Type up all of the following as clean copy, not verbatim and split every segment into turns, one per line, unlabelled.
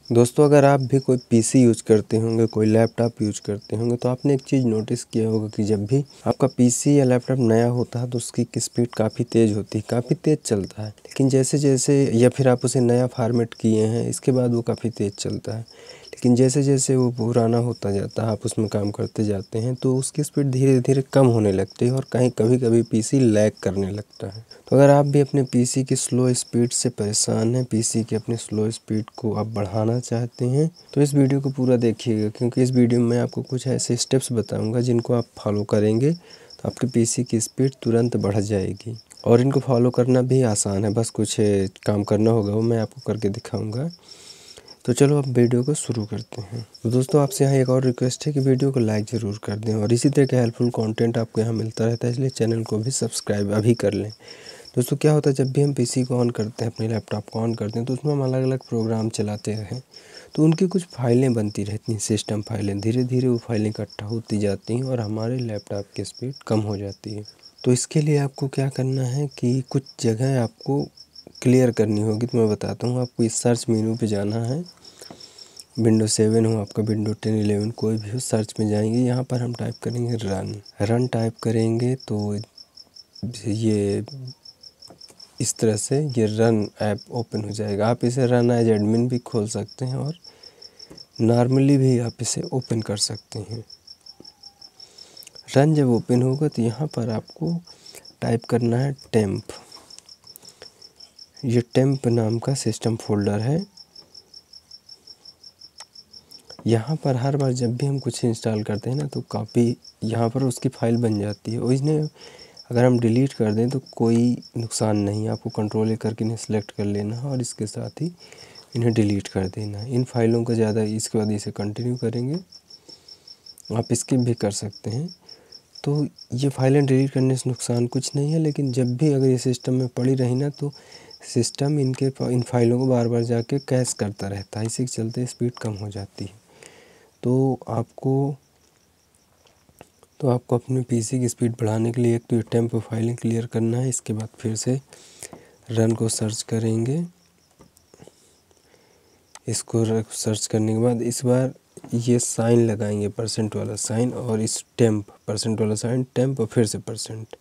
दोस्तों, अगर आप भी कोई पीसी यूज़ करते होंगे, कोई लैपटॉप यूज़ करते होंगे, तो आपने एक चीज़ नोटिस किया होगा कि जब भी आपका पीसी या लैपटॉप नया होता है तो उसकी स्पीड काफ़ी तेज़ होती है, काफ़ी तेज़ चलता है। लेकिन जैसे जैसे या फिर आप उसे नया फॉर्मेट किए हैं, इसके बाद वो काफ़ी तेज़ चलता है। लेकिन जैसे जैसे वो पुराना होता जाता है, आप उसमें काम करते जाते हैं, तो उसकी स्पीड धीरे धीरे कम होने लगती है और कहीं कभी कभी पीसी लैग करने लगता है। तो अगर आप भी अपने पीसी की स्लो स्पीड से परेशान हैं, पीसी की अपनी स्लो स्पीड को आप बढ़ाना चाहते हैं, तो इस वीडियो को पूरा देखिएगा, क्योंकि इस वीडियो में आपको कुछ ऐसे स्टेप्स बताऊंगा जिनको आप फॉलो करेंगे तो आपके पीसी की स्पीड तुरंत बढ़ जाएगी। और इनको फॉलो करना भी आसान है, बस कुछ काम करना होगा, वो मैं आपको करके दिखाऊंगा। तो चलो अब वीडियो को शुरू करते हैं। तो दोस्तों, आपसे यहाँ एक और रिक्वेस्ट है कि वीडियो को लाइक ज़रूर कर दें, और इसी तरह का हेल्पफुल कंटेंट आपको यहाँ मिलता रहता है, इसलिए चैनल को भी सब्सक्राइब अभी कर लें। दोस्तों, क्या होता है, जब भी हम पीसी को ऑन करते हैं, अपने लैपटॉप को ऑन करते हैं, तो उसमें हम अलग अलग प्रोग्राम चलाते हैं, तो उनकी कुछ फाइलें बनती रहती हैं, सिस्टम फाइलें। धीरे धीरे वो फाइलें इकट्ठा होती जाती हैं और हमारे लैपटॉप की स्पीड कम हो जाती है। तो इसके लिए आपको क्या करना है कि कुछ जगह आपको क्लियर करनी होगी। तो मैं बताता हूँ आपको। इस सर्च मेनू पे जाना है, विंडो 7 हो आपका, विंडो 10 11 कोई भी हो, सर्च में जाएंगे। यहाँ पर हम टाइप करेंगे रन टाइप करेंगे तो ये इस तरह से ये रन ऐप ओपन हो जाएगा। आप इसे रन एज एडमिन भी खोल सकते हैं और नॉर्मली भी आप इसे ओपन कर सकते हैं। रन जब ओपन होगा तो यहाँ पर आपको टाइप करना है टेम्प। ये टेम्प नाम का सिस्टम फोल्डर है। यहाँ पर हर बार जब भी हम कुछ इंस्टॉल करते हैं ना, तो कॉपी यहाँ पर उसकी फ़ाइल बन जाती है, और इसने अगर हम डिलीट कर दें तो कोई नुकसान नहीं है। आपको कंट्रोल ए करके इन्हें सेलेक्ट कर लेना है और इसके साथ ही इन्हें डिलीट कर देना है। इन फाइलों का ज़्यादा, इसके बाद इसे कंटिन्यू करेंगे, आप स्किप भी कर सकते हैं। तो ये फाइलें डिलीट करने से नुकसान कुछ नहीं है, लेकिन जब भी अगर ये सिस्टम में पड़ी रही ना, तो सिस्टम इन फाइलों को बार बार जाके कैश करता रहता है, इसी के चलते स्पीड कम हो जाती है। तो आपको अपने पीसी की स्पीड बढ़ाने के लिए एक तो ये टेम्प फाइलें क्लियर करना है। इसके बाद फिर से रन को सर्च करेंगे। इसको सर्च करने के बाद इस बार ये साइन लगाएंगे, परसेंट वाला साइन, और इस टेम्प परसेंट वाला साइन, टेम्प और फिर से परसेंट।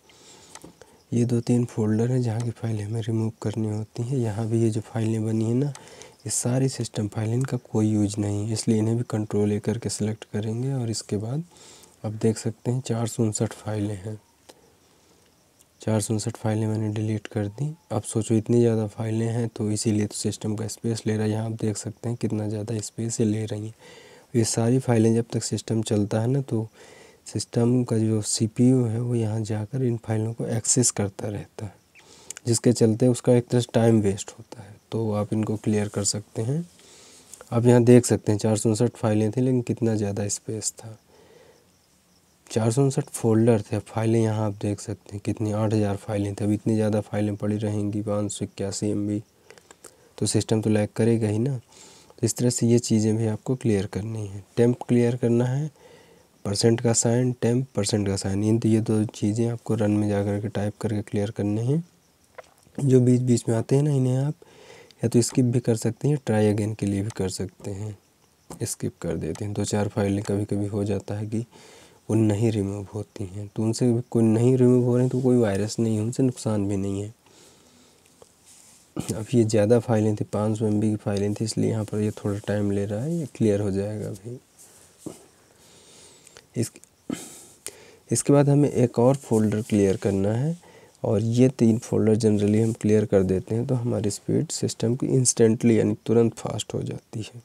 ये 2-3 फोल्डर हैं जहाँ की फाइलें हमें रिमूव करनी होती हैं। यहाँ भी ये जो फाइलें बनी हैं ना, ये सारी सिस्टम फाइलें, इनका कोई यूज नहीं है, इसलिए इन्हें भी कंट्रोल ए करके सेलेक्ट करेंगे। और इसके बाद अब देख सकते हैं 459 फाइलें हैं। 459 फाइलें मैंने डिलीट कर दी। अब सोचो, इतनी ज़्यादा फाइलें हैं तो इसीलिए तो सिस्टम का स्पेस ले रहा है। यहाँ आप देख सकते हैं कितना ज़्यादा स्पेस ये ले रही हैं। ये सारी फाइलें जब तक सिस्टम चलता है ना, तो सिस्टम का जो सीपीयू है वो यहाँ जाकर इन फाइलों को एक्सेस करता रहता है, जिसके चलते उसका एक तरह से टाइम वेस्ट होता है। तो आप इनको क्लियर कर सकते हैं। आप यहाँ देख सकते हैं 459 फाइलें थी, लेकिन कितना ज़्यादा स्पेस था। 459 फोल्डर थे। फाइलें यहाँ आप देख सकते हैं कितनी, 8000 फाइलें थी। अब इतनी ज़्यादा फाइलें पड़ी रहेंगी, 581 MB, तो सिस्टम तो लैग करेगा ही ना। तो इस तरह से ये चीज़ें भी आपको क्लियर करनी है। टेम्प क्लियर करना है, परसेंट का साइन, टेम्प परसेंट का साइन, ये 2 चीज़ें आपको रन में जा कर के टाइप करके क्लियर करने हैं। जो बीच बीच में आते हैं ना, इन्हें आप या तो स्किप भी कर सकते हैं, ट्राई अगेन के लिए भी कर सकते हैं। स्किप कर देते हैं। 2-4 फाइलें कभी कभी हो जाता है कि वो नहीं रिमूव होती हैं, तो उनसे कोई नहीं रिमूव हो रहे हैं तो कोई वायरस नहीं है, उनसे नुकसान भी नहीं है। अब ये ज़्यादा फाइलें थी, 500 MB की फाइलें थी, इसलिए यहाँ पर ये थोड़ा टाइम ले रहा है। ये क्लियर हो जाएगा अभी। इसके बाद हमें एक और फोल्डर क्लियर करना है, और ये 3 फोल्डर जनरली हम क्लियर कर देते हैं तो हमारी स्पीड सिस्टम की इंस्टेंटली यानी तुरंत फास्ट हो जाती है।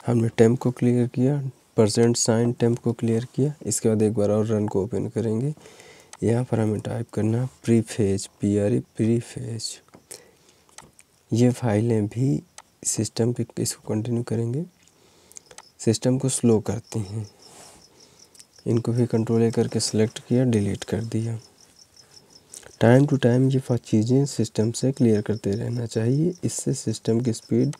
हमने टेम्प को क्लियर किया, परसेंट साइन टेम्प को क्लियर किया। इसके बाद एक बार और रन को ओपन करेंगे। यहाँ पर हमें टाइप करना प्रीफेज, प्रीफेज। ये फाइलें भी सिस्टम के, इसको कंटिन्यू करेंगे, सिस्टम को स्लो करती हैं। इनको भी कंट्रोल ए करके सेलेक्ट किया, डिलीट कर दिया। टाइम टू टाइम ये चीज़ें सिस्टम से क्लियर करते रहना चाहिए, इससे सिस्टम की स्पीड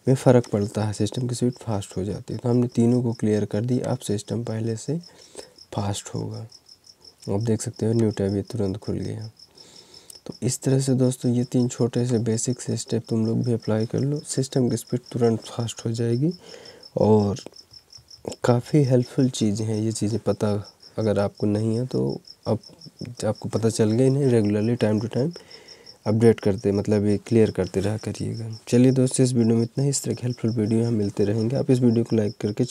में फ़र्क पड़ता है, सिस्टम की स्पीड फास्ट हो जाती है। तो हमने तीनों को क्लियर कर दी। अब सिस्टम पहले से फास्ट होगा। आप देख सकते हो न्यू टैब ये तुरंत खुल गया। तो इस तरह से दोस्तों ये 3 छोटे से बेसिक से स्टेप तुम लोग भी अप्लाई कर लो, सिस्टम की स्पीड तुरंत फास्ट हो जाएगी। और काफ़ी हेल्पफुल चीज़ें हैं ये चीज़ें, पता अगर आपको नहीं है तो अब आपको पता चल गया इन्हें regularly time to time update करते, मतलब ये क्लियर करते रहा करिएगा। चलिए दोस्तों, इस वीडियो में इतना ही। इस तरह की हेल्पफुल वीडियो हम मिलते रहेंगे। आप इस वीडियो को लाइक करके